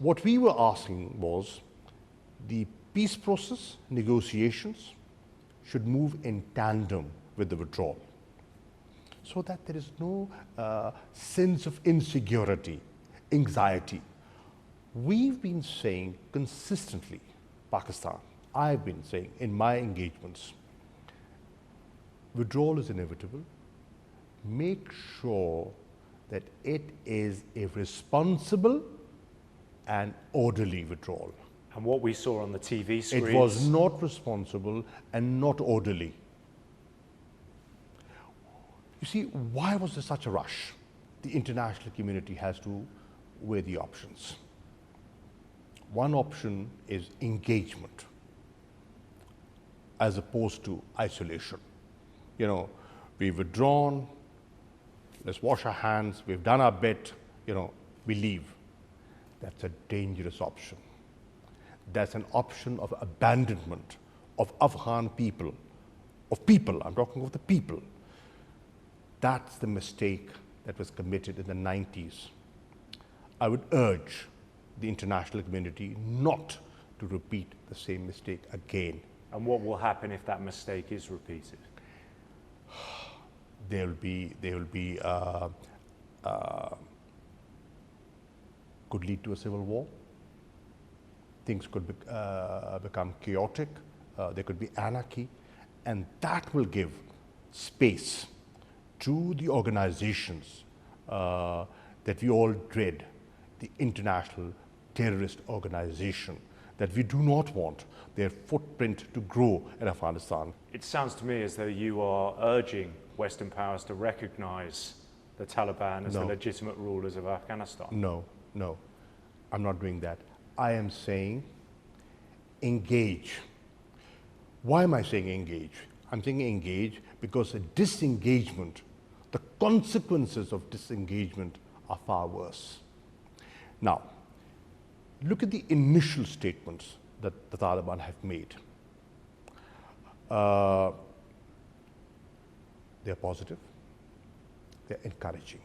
What we were asking was the peace process, negotiations, should move in tandem with the withdrawal, so that there is no sense of insecurity, anxiety. We've been saying consistently, Pakistan, I've been saying in my engagements, withdrawal is inevitable. Make sure that it is a responsible and orderly withdrawal. And what we saw on the TV screens... It was not responsible and not orderly. You see, why was there such a rush? The international community has to weigh the options. One option is engagement as opposed to isolation. You know, we've withdrawn, let's wash our hands, we've done our bit, you know, we leave. That's a dangerous option. That's an option of abandonment of Afghan people, I'm talking of the people. That's the mistake that was committed in the 90s. I would urge the international community not to repeat the same mistake again. And what will happen if that mistake is repeated? Could lead to a civil war. Things could become chaotic. There could be anarchy, and that will give space to the organizations that we all dread, the international terrorist organization, that we do not want their footprint to grow in Afghanistan. It sounds to me as though you are urging Western powers to recognize the Taliban as the legitimate rulers of Afghanistan. No, I'm not doing that. I am saying engage. Why am I saying engage? I'm saying engage because a disengagement, the consequences of disengagement are far worse. Now, look at the initial statements that the Taliban have made. They're positive, they're encouraging.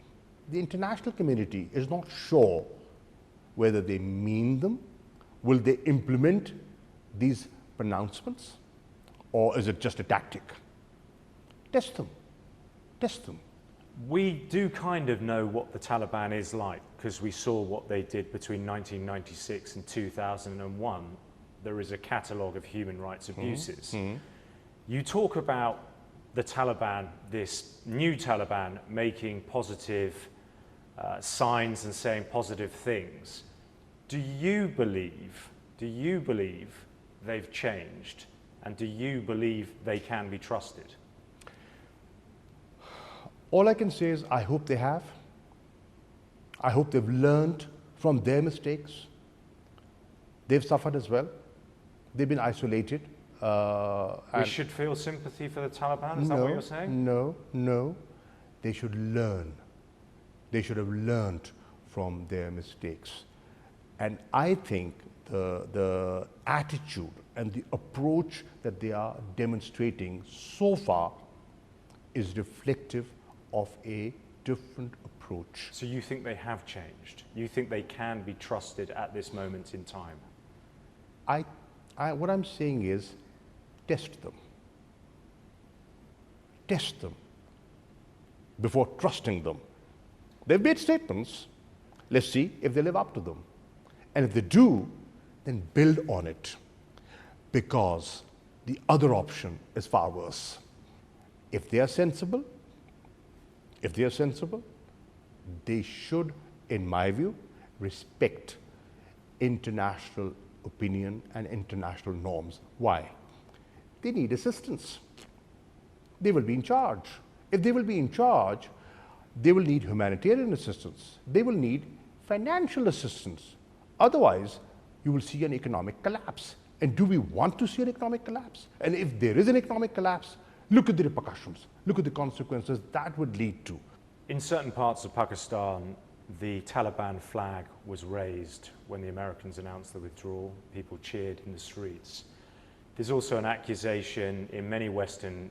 The international community is not sure whether they mean them. Will they implement these pronouncements, or is it just a tactic? Test them, test them. We do kind of know what the Taliban is like, because we saw what they did between 1996 and 2001. There is a catalogue of human rights abuses. You talk about the Taliban, this new Taliban, making positive signs and saying positive things. Do you believe they've changed, and do you believe they can be trusted? All I can say is I hope they have. I hope they've learned from their mistakes. They've suffered as well. They've been isolated. We should feel sympathy for the Taliban, is that what you're saying? No. They should learn. They should have learned from their mistakes. And I think the attitude and the approach that they are demonstrating so far is reflective of a different approach. So you think they have changed? You think they can be trusted at this moment in time? What I'm saying is, test them. Test them before trusting them. They've made statements. Let's see if they live up to them. And if they do, then build on it, because the other option is far worse. If they are sensible, they should, in my view, respect international opinion and international norms. Why? They need assistance. They will be in charge. If they will be in charge, they will need humanitarian assistance. They will need financial assistance. Otherwise, you will see an economic collapse. And do we want to see an economic collapse? And if there is an economic collapse, look at the repercussions, look at the consequences that would lead to. In certain parts of Pakistan, the Taliban flag was raised when the Americans announced the withdrawal. People cheered in the streets. There's also an accusation in many Western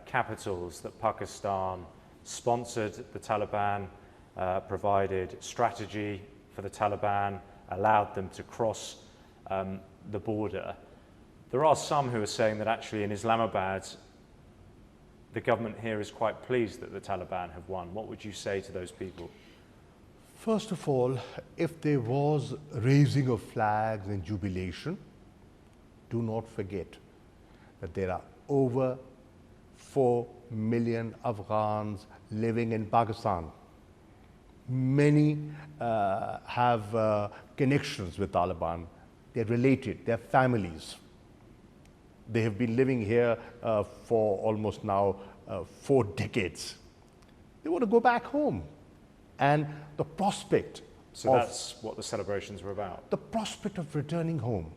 capitals that Pakistan sponsored the Taliban, provided strategy for the Taliban, allowed them to cross the border. There are some who are saying that actually in Islamabad, the government here is quite pleased that the Taliban have won. What would you say to those people? First of all, if there was raising of flags and jubilation, do not forget that there are over 4 million Afghans living in Pakistan. Many have connections with Taliban. They're related, they're families. They have been living here for almost now 4 decades. They want to go back home. And the prospect So that's what the celebrations were about. The prospect of returning home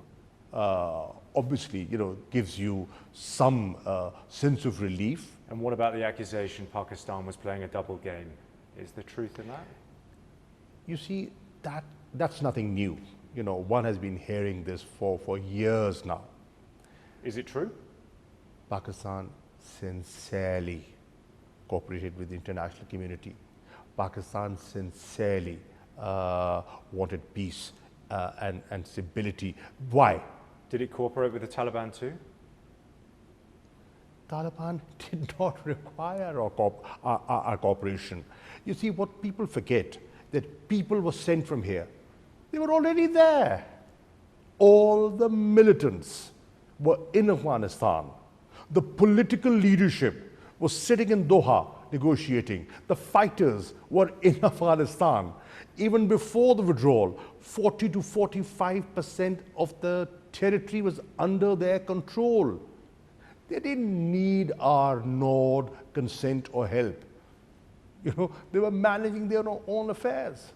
obviously, gives you some sense of relief. And what about the accusation Pakistan was playing a double game? Is there truth in that? You see, that's nothing new. One has been hearing this for years now. Is it true? Pakistan sincerely cooperated with the international community. Pakistan sincerely wanted peace and stability. Why? Did it cooperate with the Taliban too? Taliban did not require our cooperation. You see, what people forget, that people were sent from here. They were already there. All the militants were in Afghanistan. The political leadership was sitting in Doha negotiating. The fighters were in Afghanistan. Even before the withdrawal, 40 to 45% of the territory was under their control. They didn't need our nod, consent or help. They were managing their own affairs.